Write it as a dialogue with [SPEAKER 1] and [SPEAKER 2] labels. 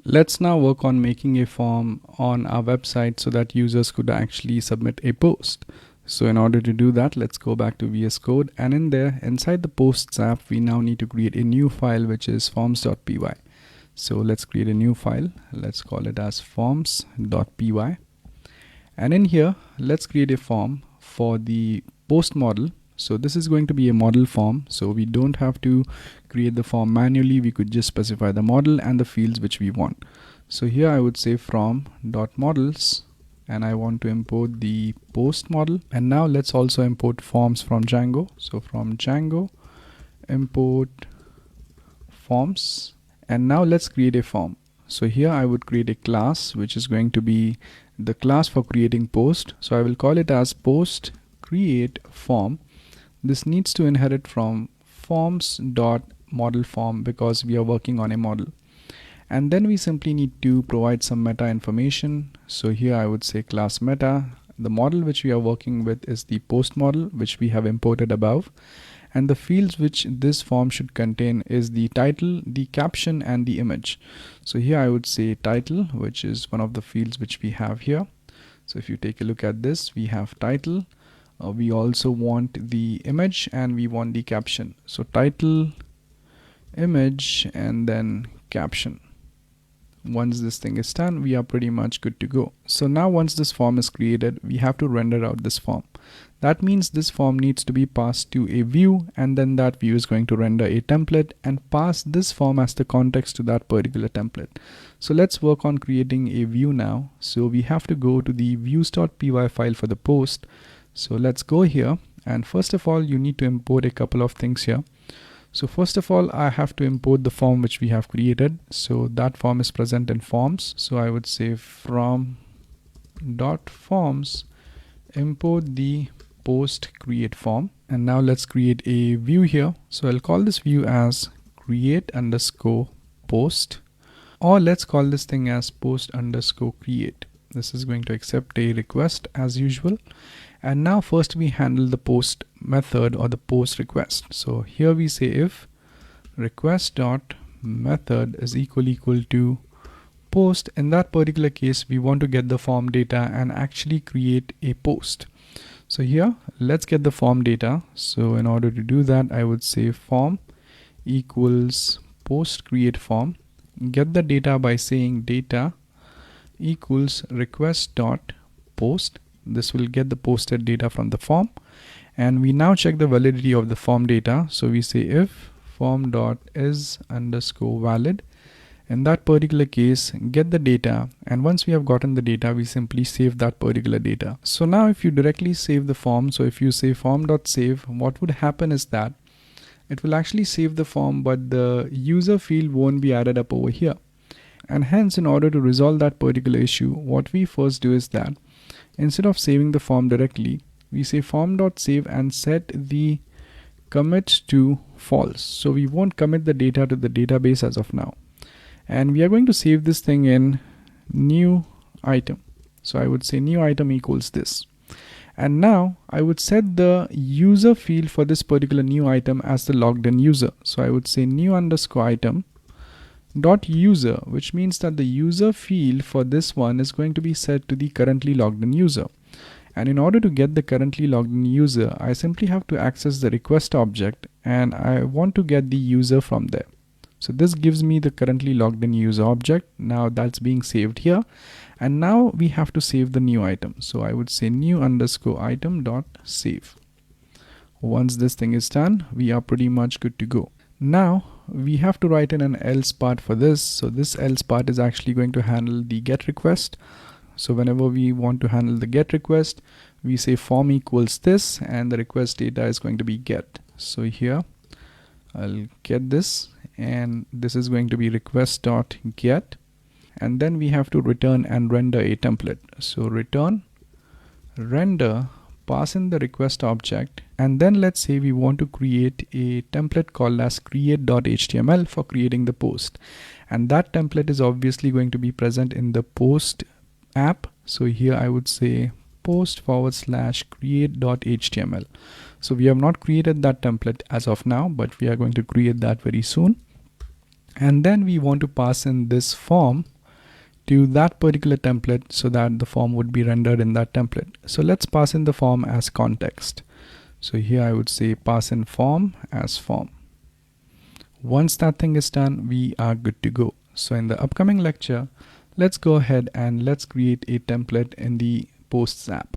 [SPEAKER 1] Let's now work on making a form on our website so that users could actually submit a post. So in order to do that, let's go back to VS Code, and in there, inside the posts app, we now need to create a new file which is forms.py. So let's create a new file. Let's call it as forms.py. And in here, let's create a form for the post model. So this is going to be a model form, so we don't have to create the form manually. We could just specify the model and the fields which we want. So here I would say from.models, and I want to import the post model. And now let's also import forms from Django. So from Django, import forms. And now let's create a form. So here I would create a class which is going to be the class for creating post. So I will call it as post create form. This needs to inherit from forms.model form because we are working on a model. And then we simply need to provide some meta information. So here I would say class meta. The model which we are working with is the post model which we have imported above. And the fields which this form should contain is the title, the caption, and the image. So here I would say title, which is one of the fields which we have here. So if you take a look at this, we have title. We also want the image and we want the caption. So title, image, and then caption. Once this thing is done, we are pretty much good to go. So now once this form is created, we have to render out this form. That means this form needs to be passed to a view, and then that view is going to render a template and pass this form as the context to that particular template. So let's work on creating a view now. So we have to go to the views.py file for the post. So let's go here, and first of all you need to import a couple of things here. So first of all, I have to import the form which we have created. So that form is present in forms. So I would say from dot forms import the post create form. And now let's create a view here. So I'll call this view as create_post, or let's call this thing as post_create. This is going to accept a request as usual. And now first we handle the post method or the post request. So here we say if request.method is equal to post. In that particular case, we want to get the form data and actually create a post. So here let's get the form data. So in order to do that, I would say form equals post create form. Get the data by saying data equals request.post. This will get the posted data from the form, and we now check the validity of the form data. So we say if form.is_valid. In that particular case, get the data, and once we have gotten the data, we simply save that particular data. So now if you directly save the form, so if you say form.save, what would happen is that it will actually save the form, but the user field won't be added up over here. And hence, in order to resolve that particular issue, what we first do is that instead of saving the form directly, we say form.save and set the commit to false. So we won't commit the data to the database as of now. And we are going to save this thing in new item. So I would say new item equals this. And now I would set the user field for this particular new item as the logged in user. So I would say new_item dot user, which means that the user field for this one is going to be set to the currently logged in user. And in order to get the currently logged in user, I simply have to access the request object, and I want to get the user from there. So this gives me the currently logged in user object. Now that's being saved here, and now we have to save the new item. So I would say new_item dot save. Once this thing is done, we are pretty much good to go. Now we have to write in an else part for this. So this else part is actually going to handle the get request. So whenever we want to handle the get request, we say form equals this, and the request data is going to be get. So here I'll get this, and this is going to be request.get, and then we have to return and render a template. So return render, pass in the request object, and then let's say we want to create a template called as create.html for creating the post, and that template is obviously going to be present in the post app. So here I would say post/create.html. So we have not created that template as of now, but we are going to create that very soon. And then we want to pass in this form to that particular template so that the form would be rendered in that template. So let's pass in the form as context. So here I would say pass in form as form. Once that thing is done, we are good to go. So in the upcoming lecture, let's go ahead and let's create a template in the Posts app.